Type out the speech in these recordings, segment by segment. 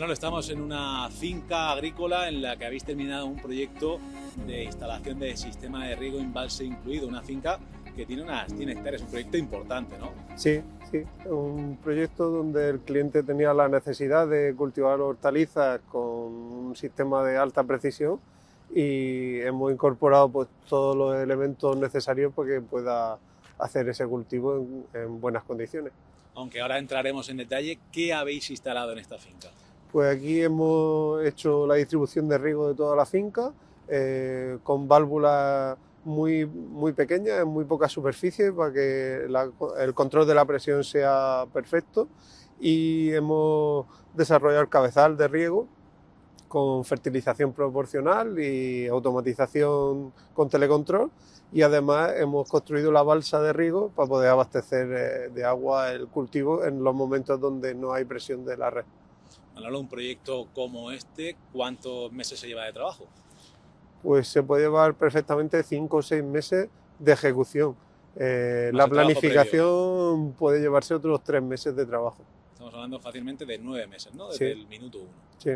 Manolo, estamos en una finca agrícola en la que habéis terminado un proyecto de instalación de sistema de riego embalse incluido, una finca que tiene unas 100 hectáreas, un proyecto importante, ¿no? Sí, un proyecto donde el cliente tenía la necesidad de cultivar hortalizas con un sistema de alta precisión y hemos incorporado pues, todos los elementos necesarios para que pueda hacer ese cultivo en buenas condiciones. Aunque ahora entraremos en detalle, ¿qué habéis instalado en esta finca? Pues aquí hemos hecho la distribución de riego de toda la finca con válvulas muy pequeñas, en muy poca superficie, para que el control de la presión sea perfecto, y hemos desarrollado el cabezal de riego con fertilización proporcional y automatización con telecontrol, y además hemos construido la balsa de riego para poder abastecer de agua el cultivo en los momentos donde no hay presión de la red. Manolo, un proyecto como este, ¿cuántos meses se lleva de trabajo? Pues se puede llevar perfectamente 5 o 6 meses de ejecución. La planificación puede llevarse otros 3 meses de trabajo. Estamos hablando fácilmente de 9 meses, ¿no? Desde el minuto 1. Sí.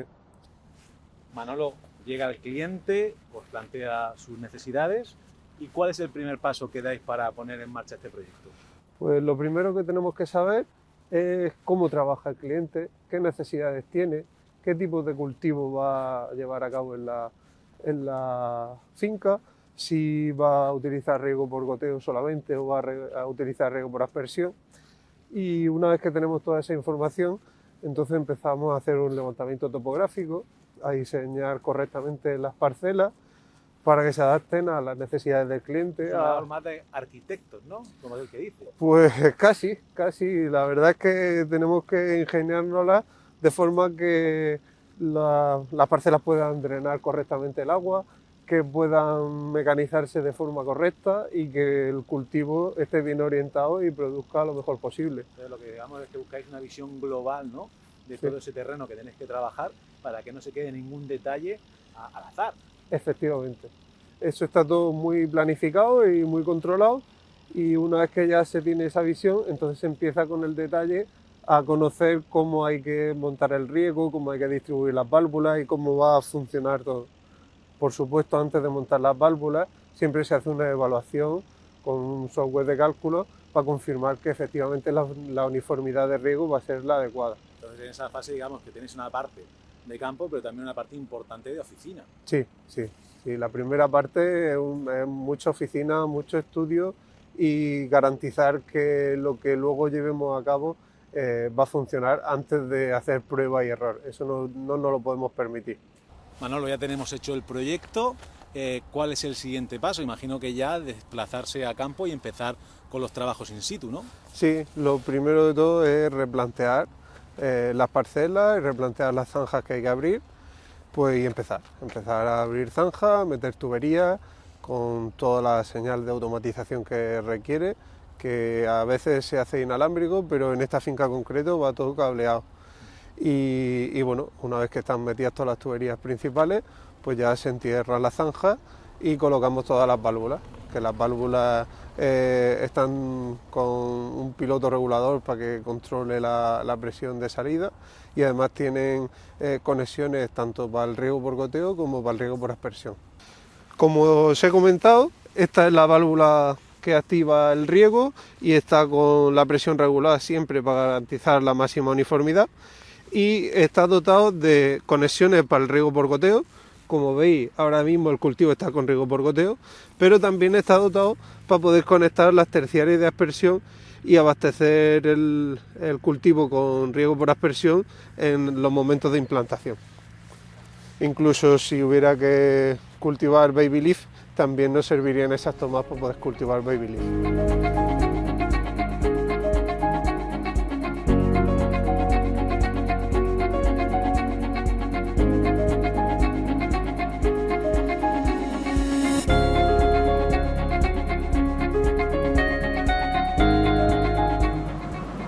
Manolo, llega el cliente, os plantea sus necesidades. ¿Y cuál es el primer paso que dais para poner en marcha este proyecto? Pues lo primero que tenemos que saber es cómo trabaja el cliente, qué necesidades tiene, qué tipo de cultivo va a llevar a cabo en la finca, si va a utilizar riego por goteo solamente o va a utilizar riego por aspersión. Y una vez que tenemos toda esa información, entonces empezamos a hacer un levantamiento topográfico, a diseñar correctamente las parcelas para que se adapten a las necesidades del cliente. Más de arquitectos, ¿no? Como el que dice. Pues casi. La verdad es que tenemos que ingeniárnoslas de forma que las parcelas puedan drenar correctamente el agua, que puedan mecanizarse de forma correcta y que el cultivo esté bien orientado y produzca lo mejor posible. Entonces, lo que digamos es que buscáis una visión global, ¿no?, de todo ese terreno que tenéis que trabajar para que no se quede ningún detalle al azar. Efectivamente. Eso está todo muy planificado y muy controlado, y una vez que ya se tiene esa visión, entonces se empieza con el detalle a conocer cómo hay que montar el riego, cómo hay que distribuir las válvulas y cómo va a funcionar todo. Por supuesto, antes de montar las válvulas, siempre se hace una evaluación con un software de cálculo para confirmar que efectivamente la uniformidad de riego va a ser la adecuada. Entonces, en esa fase, digamos que tenéis una parte de campo, pero también una parte importante de oficina. Sí. La primera parte es mucha oficina, mucho estudio y garantizar que lo que luego llevemos a cabo va a funcionar antes de hacer prueba y error. Eso no nos lo podemos permitir. Manolo, ya tenemos hecho el proyecto. ¿Cuál es el siguiente paso? Imagino que ya desplazarse a campo y empezar con los trabajos in situ, ¿no? Sí, lo primero de todo es replantear las parcelas y replantear las zanjas que hay que abrir, pues y empezar a abrir zanjas, meter tuberías con toda la señal de automatización que requiere, que a veces se hace inalámbrico, pero en esta finca concreto va todo cableado. Y bueno, una vez que están metidas todas las tuberías principales, pues ya se entierran las zanjas y colocamos todas las válvulas, que las válvulas están con un piloto regulador para que controle la presión de salida, y además tienen conexiones tanto para el riego por goteo como para el riego por aspersión. Como os he comentado, esta es la válvula que activa el riego y está con la presión regulada siempre para garantizar la máxima uniformidad, y está dotado de conexiones para el riego por goteo. Como veis, ahora mismo el cultivo está con riego por goteo, pero también está dotado para poder conectar las terciarias de aspersión y abastecer el cultivo con riego por aspersión en los momentos de implantación. Incluso si hubiera que cultivar baby leaf, también nos servirían esas tomas para poder cultivar baby leaf.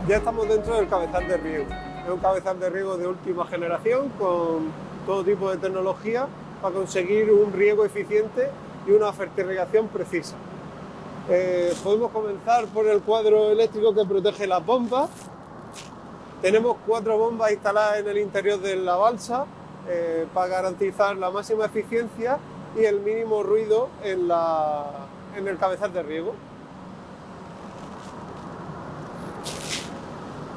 Ya estamos dentro del cabezal de riego. Es un cabezal de riego de última generación con todo tipo de tecnología para conseguir un riego eficiente y una fertirrigación precisa. Podemos comenzar por el cuadro eléctrico que protege las bombas. Tenemos 4 bombas instaladas en el interior de la balsa para garantizar la máxima eficiencia y el mínimo ruido en el cabezal de riego.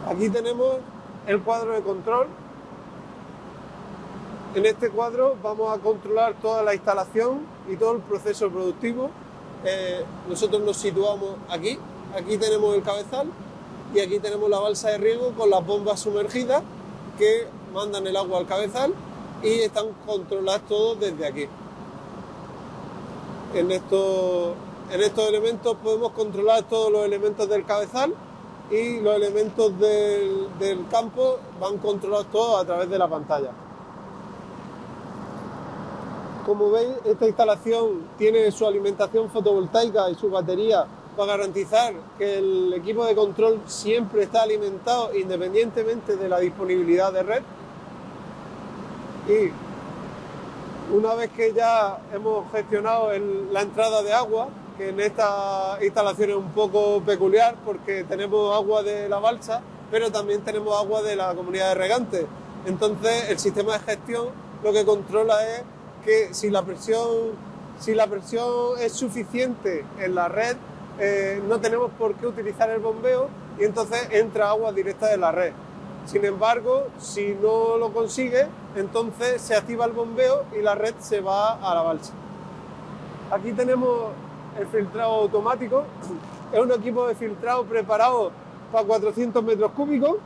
Aquí tenemos el cuadro de control. En este cuadro vamos a controlar toda la instalación y todo el proceso productivo. Nosotros nos situamos aquí. Aquí tenemos el cabezal y aquí tenemos la balsa de riego con las bombas sumergidas que mandan el agua al cabezal y están controladas todos desde aquí. En estos elementos podemos controlar todos los elementos del cabezal y los elementos del campo van controlados todos a través de la pantalla. Como veis, esta instalación tiene su alimentación fotovoltaica y su batería para garantizar que el equipo de control siempre está alimentado independientemente de la disponibilidad de red. Y una vez que ya hemos gestionado la entrada de agua, que en esta instalación es un poco peculiar porque tenemos agua de la balsa, pero también tenemos agua de la comunidad de regantes. Entonces el sistema de gestión lo que controla es que si la presión es suficiente en la red, no tenemos por qué utilizar el bombeo y entonces entra agua directa de la red. Sin embargo, si no lo consigue, entonces se activa el bombeo y la red se va a la balsa. Aquí tenemos el filtrado automático. Es un equipo de filtrado preparado para 400 metros cúbicos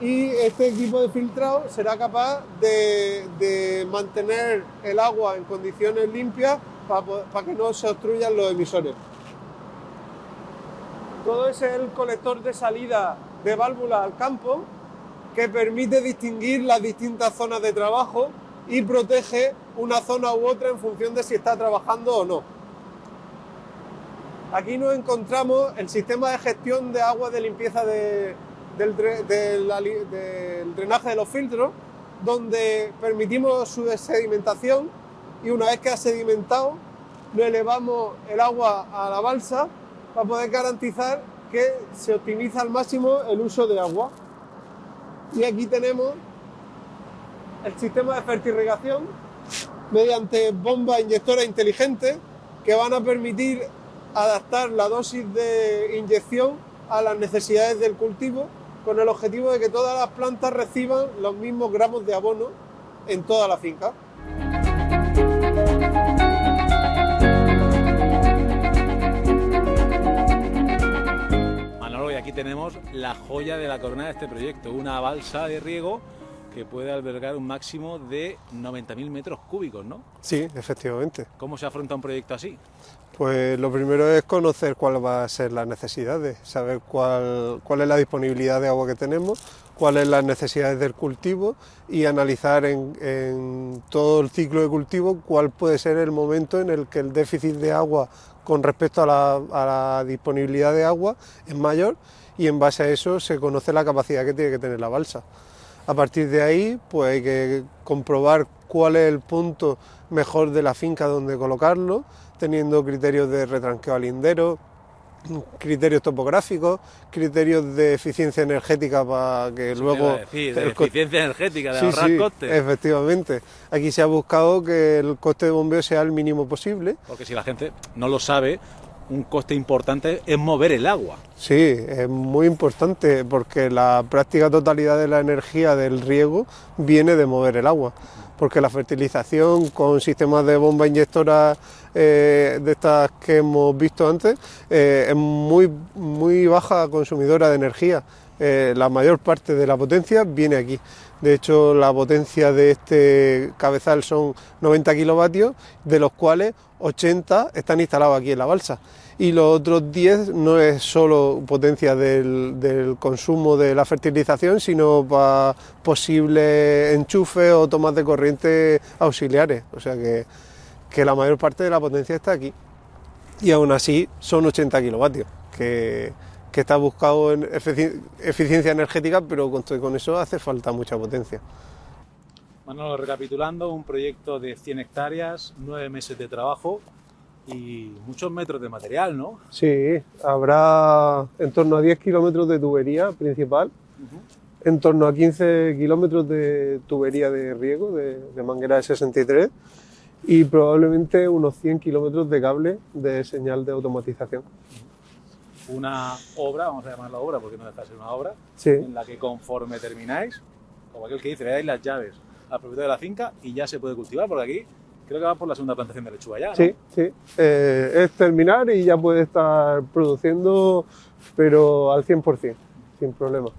y este equipo de filtrado será capaz de mantener el agua en condiciones limpias para que no se obstruyan los emisores. Todo ese es el colector de salida de válvulas al campo que permite distinguir las distintas zonas de trabajo y protege una zona u otra en función de si está trabajando o no. Aquí nos encontramos el sistema de gestión de agua de limpieza del drenaje de los filtros, donde permitimos su sedimentación y una vez que ha sedimentado, lo elevamos el agua a la balsa para poder garantizar que se optimiza al máximo el uso de agua. Y aquí tenemos el sistema de fertirrigación mediante bombas inyectoras inteligentes que van a permitir adaptar la dosis de inyección a las necesidades del cultivo con el objetivo de que todas las plantas reciban los mismos gramos de abono en toda la finca. Manolo, y aquí tenemos la joya de la corona de este proyecto, una balsa de riego que puede albergar un máximo de 90.000 metros cúbicos, ¿no? Sí, efectivamente. ¿Cómo se afronta un proyecto así? Pues lo primero es conocer cuáles van a ser las necesidades, saber cuál es la disponibilidad de agua que tenemos, cuáles las necesidades del cultivo y analizar en todo el ciclo de cultivo cuál puede ser el momento en el que el déficit de agua con respecto a la disponibilidad de agua es mayor y en base a eso se conoce la capacidad que tiene que tener la balsa. A partir de ahí, pues hay que comprobar cuál es el punto mejor de la finca donde colocarlo, teniendo criterios de retranqueo al lindero, criterios topográficos, criterios de eficiencia energética para que Eso luego... de eficiencia energética, de ahorrar costes. Efectivamente. Aquí se ha buscado que el coste de bombeo sea el mínimo posible. Porque si la gente no lo sabe, un coste importante es mover el agua. Sí, es muy importante porque la práctica totalidad de la energía del riego viene de mover el agua. Porque la fertilización con sistemas de bomba inyectora de estas que hemos visto antes es muy baja consumidora de energía. La mayor parte de la potencia viene aquí. De hecho, la potencia de este cabezal son 90 kilovatios, de los cuales 80 están instalados aquí en la balsa. Y los otros 10 no es solo potencia del consumo de la fertilización, sino para posibles enchufes o tomas de corriente auxiliares. O sea que la mayor parte de la potencia está aquí. Y aún así son 80 kilovatios, que está buscado en eficiencia energética, pero con eso hace falta mucha potencia. Manolo, recapitulando, un proyecto de 100 hectáreas, 9 meses de trabajo y muchos metros de material, ¿no? Sí, habrá en torno a 10 kilómetros de tubería principal en torno a 15 kilómetros de tubería de riego, de manguera de 63, y probablemente unos 100 kilómetros de cable de señal de automatización. Una obra, vamos a llamarla obra porque no deja de ser una obra, Sí. en la que conforme termináis, como aquel que dice, le dais las llaves al propietario de la finca y ya se puede cultivar, porque aquí creo que va por la segunda plantación de lechuga ya, ¿no? Sí, sí. Es terminar y ya puede estar produciendo, pero al 100%, sin problema.